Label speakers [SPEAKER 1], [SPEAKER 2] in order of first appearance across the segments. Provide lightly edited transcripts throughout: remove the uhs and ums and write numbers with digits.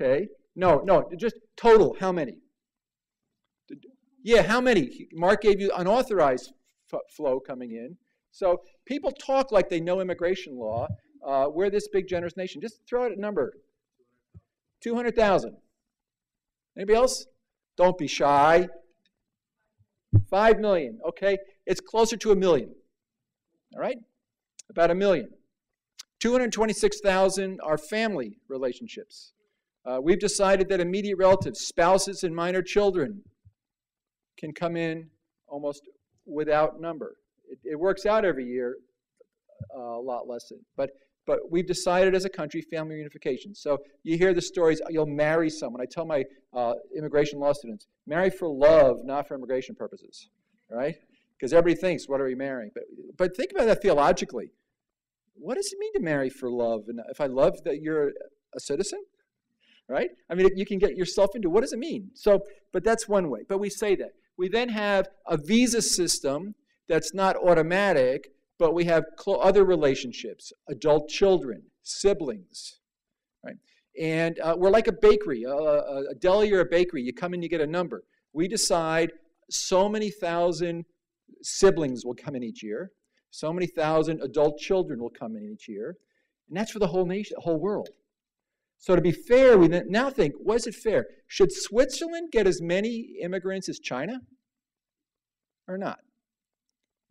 [SPEAKER 1] Okay. No, just total. How many? Yeah, how many? Mark gave you unauthorized flow coming in. So people talk like they know immigration law. We're this big, generous nation. Just throw out a number. 200,000. Anybody else? Don't be shy. 5 million. Okay. It's closer to 1 million. All right? About 1 million. 226,000 are family relationships. We've decided that immediate relatives, spouses, and minor children can come in almost without number. It works out every year a lot less. But we've decided as a country family reunification. So you hear the stories, you'll marry someone. I tell my immigration law students, marry for love, not for immigration purposes. Right? Because everybody thinks, what are we marrying? But think about that theologically. What does it mean to marry for love? And if I love that you're a citizen, right? I mean, you can get yourself into, what does it mean? So, but that's one way. But we say that. We then have a visa system that's not automatic, but we have other relationships, adult children, siblings, right? And we're like a bakery, a deli or a bakery. You come in, you get a number. We decide so many thousand siblings will come in each year. So many thousand adult children will come in each year. And that's for the whole nation, the whole world. So to be fair, we now think, was it fair? Should Switzerland get as many immigrants as China or not?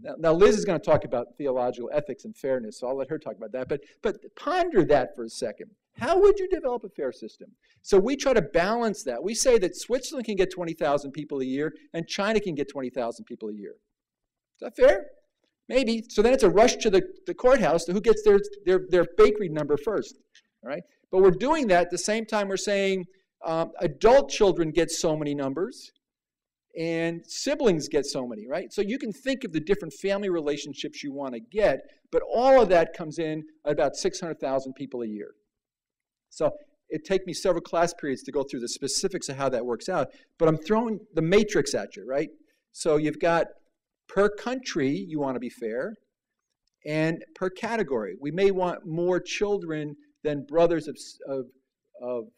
[SPEAKER 1] Now Liz is going to talk about theological ethics and fairness, so I'll let her talk about that. But ponder that for a second. How would you develop a fair system? So we try to balance that. We say that Switzerland can get 20,000 people a year and China can get 20,000 people a year. Is that fair? Maybe. So then it's a rush to the courthouse to who gets their bakery number first. All right? But we're doing that at the same time we're saying adult children get so many numbers and siblings get so many, right? So you can think of the different family relationships you want to get, but all of that comes in at about 600,000 people a year. So it'd take me several class periods to go through the specifics of how that works out, but I'm throwing the matrix at you, right? So you've got per country, you want to be fair, and per category. We may want more children than brothers of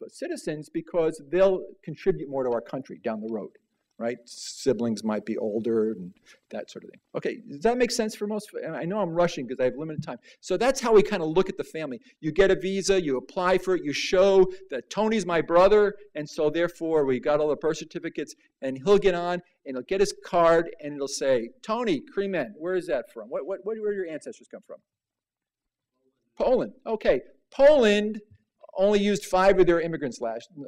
[SPEAKER 1] citizens because they'll contribute more to our country down the road, right? Siblings might be older and that sort of thing. Okay, does that make sense for most? I know I'm rushing because I have limited time. So that's how we kind of look at the family. You get a visa, you apply for it, you show that Tony's my brother, and so therefore we got all the birth certificates, and he'll get on, and he'll get his card, and it'll say, Tony, Kremen, where is that from? Where do your ancestors come from? Poland. Okay. Poland only used 5 of their immigrants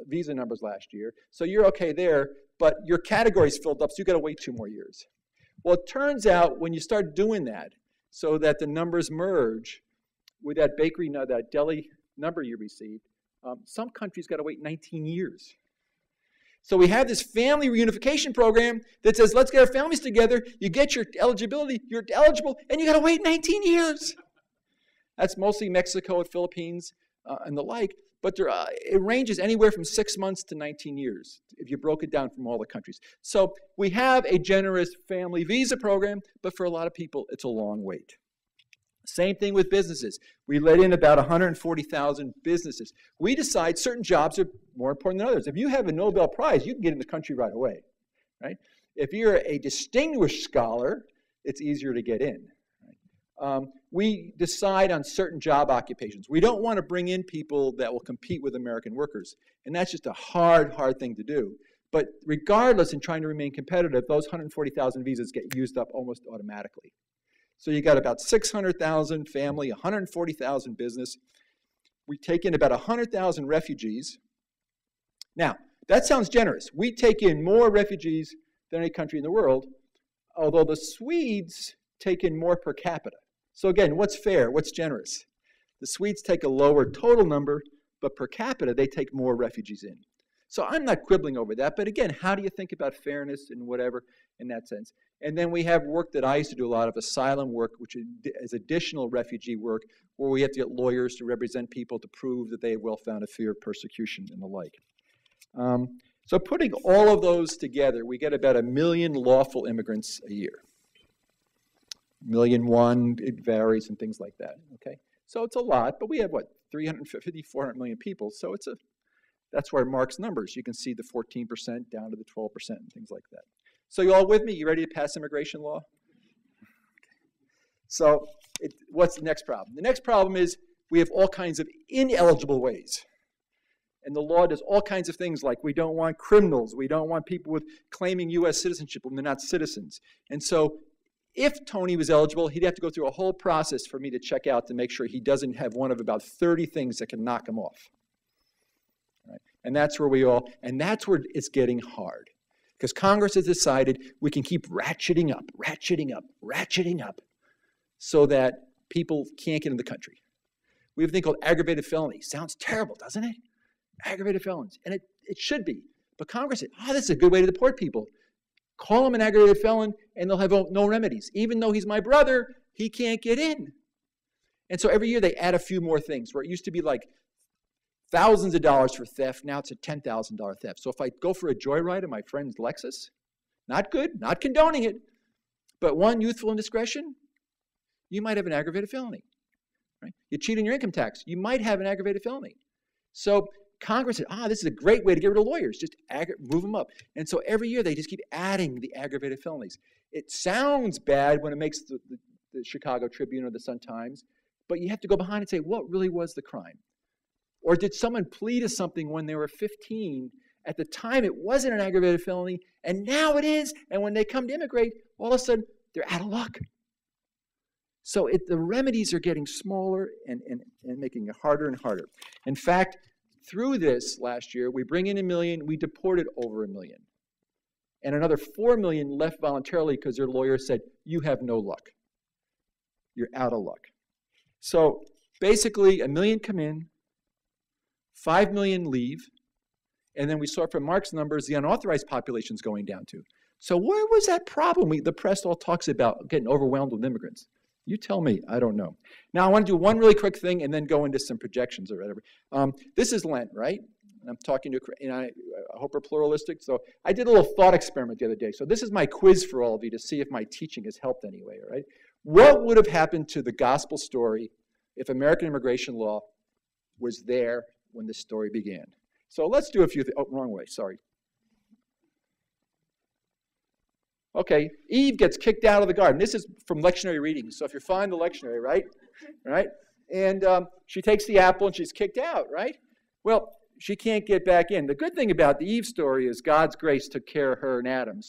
[SPEAKER 1] visa numbers last year, so you're okay there, but your category's filled up, so you've got to wait 2 more years. Well, it turns out when you start doing that, so that the numbers merge with that bakery, that deli number you received, some countries got to wait 19 years. So we have this family reunification program that says, let's get our families together, you get your eligibility, you're eligible, and you got to wait 19 years. That's mostly Mexico and Philippines and the like, but it ranges anywhere from 6 months to 19 years if you broke it down from all the countries. So we have a generous family visa program, but for a lot of people, it's a long wait. Same thing with businesses. We let in about 140,000 businesses. We decide certain jobs are more important than others. If you have a Nobel Prize, you can get in the country right away, right? If you're a distinguished scholar, it's easier to get in. We decide on certain job occupations. We don't want to bring in people that will compete with American workers. And that's just a hard thing to do. But regardless, in trying to remain competitive, those 140,000 visas get used up almost automatically. So you got about 600,000 family, 140,000 business. We take in about 100,000 refugees. Now, that sounds generous. We take in more refugees than any country in the world, although the Swedes take in more per capita. So again, what's fair? What's generous? The Swedes take a lower total number, but per capita, they take more refugees in. So I'm not quibbling over that, but again, how do you think about fairness and whatever in that sense? And then we have work that I used to do a lot of, asylum work, which is additional refugee work, where we have to get lawyers to represent people to prove that they have well-founded fear of persecution and the like. So putting all of those together, we get about 1 million lawful immigrants a year. 1,000,001, it varies and things like that, okay? So it's a lot, but we have, 350, 400 million people, so That's where Mark's numbers. You can see the 14% down to the 12% and things like that. So you all with me? You ready to pass immigration law? So what's the next problem? The next problem is we have all kinds of ineligible ways. And the law does all kinds of things like we don't want criminals. We don't want people with claiming U.S. citizenship when they're not citizens. And so if Tony was eligible, he'd have to go through a whole process for me to check out to make sure he doesn't have one of about 30 things that can knock him off. Right? And that's where that's where it's getting hard. Because Congress has decided we can keep ratcheting up so that people can't get in the country. We have a thing called aggravated felony. Sounds terrible, doesn't it? Aggravated felons. And it should be. But Congress said, this is a good way to deport people. Call him an aggravated felon, and they'll have no remedies. Even though he's my brother, he can't get in. And so every year they add a few more things, where it used to be like thousands of dollars for theft. Now it's a $10,000 theft. So if I go for a joyride in my friend's Lexus, not good, not condoning it, but one, youthful indiscretion, you might have an aggravated felony. Right? You cheat on your income tax, you might have an aggravated felony. So Congress said, this is a great way to get rid of lawyers. Just move them up. And so every year they just keep adding the aggravated felonies. It sounds bad when it makes the Chicago Tribune or the Sun-Times, but you have to go behind and say, what really was the crime? Or did someone plead to something when they were 15? At the time, it wasn't an aggravated felony, and now it is. And when they come to immigrate, all of a sudden, they're out of luck. So the remedies are getting smaller and making it harder and harder. In fact, through this last year, we bring in 1 million, we deported over 1 million. And another 4 million left voluntarily because their lawyer said, you have no luck. You're out of luck. So basically, 1 million come in, 5 million leave, and then we saw from Mark's numbers, the unauthorized population is going down too. So where was that problem? The press all talks about getting overwhelmed with immigrants. You tell me, I don't know. Now I want to do one really quick thing and then go into some projections or whatever. This is Lent, right? And I'm talking to, I hope we're pluralistic. So I did a little thought experiment the other day. So this is my quiz for all of you to see if my teaching has helped anyway, all right? What would have happened to the gospel story if American immigration law was there when this story began? So let's do a few things. Oh, wrong way, sorry. Okay, Eve gets kicked out of the garden. This is from lectionary readings. So if you're fine the lectionary, right? And she takes the apple and she's kicked out, right? Well, she can't get back in. The good thing about the Eve story is God's grace took care of her and Adam.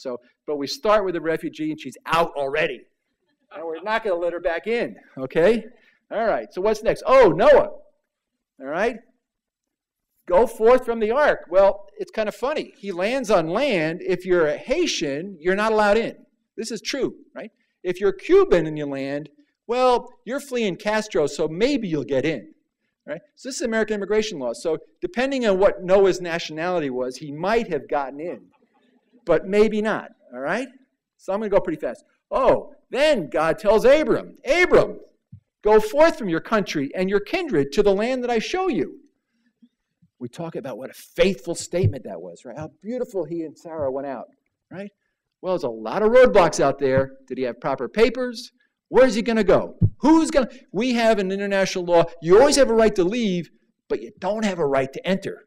[SPEAKER 1] But we start with a refugee and she's out already. And we're not going to let her back in, okay? All right, so what's next? Oh, Noah, all right? Go forth from the ark. Well, it's kind of funny. He lands on land. If you're a Haitian, you're not allowed in. This is true, right? If you're Cuban and you land, well, you're fleeing Castro, so maybe you'll get in, right? So this is American immigration law. So depending on what Noah's nationality was, he might have gotten in, but maybe not, all right? So I'm going to go pretty fast. Oh, then God tells Abram, go forth from your country and your kindred to the land that I show you. We talk about what a faithful statement that was, right? How beautiful he and Sarah went out, right? Well, there's a lot of roadblocks out there. Did he have proper papers? Where's he going to go? Who's going to? We have an international law. You always have a right to leave, but you don't have a right to enter.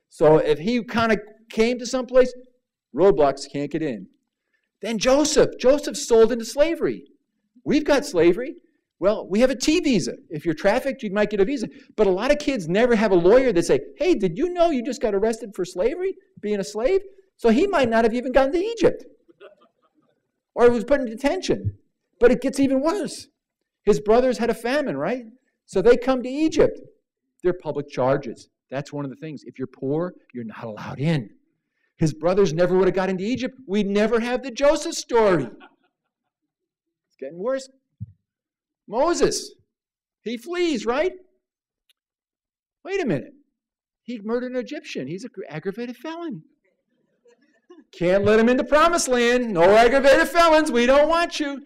[SPEAKER 1] So if he kind of came to someplace, roadblocks, can't get in. Then Joseph's sold into slavery. We've got slavery. Well, we have a T visa. If you're trafficked, you might get a visa. But a lot of kids never have a lawyer that say, hey, did you know you just got arrested for slavery, being a slave? So he might not have even gotten to Egypt. Or was put in detention. But it gets even worse. His brothers had a famine, right? So they come to Egypt. They're public charges. That's one of the things. If you're poor, you're not allowed in. His brothers never would have got into Egypt. We'd never have the Joseph story. It's getting worse. Moses, he flees, right? Wait a minute. He murdered an Egyptian. He's an aggravated felon. Can't let him into promised land. No aggravated felons. We don't want you.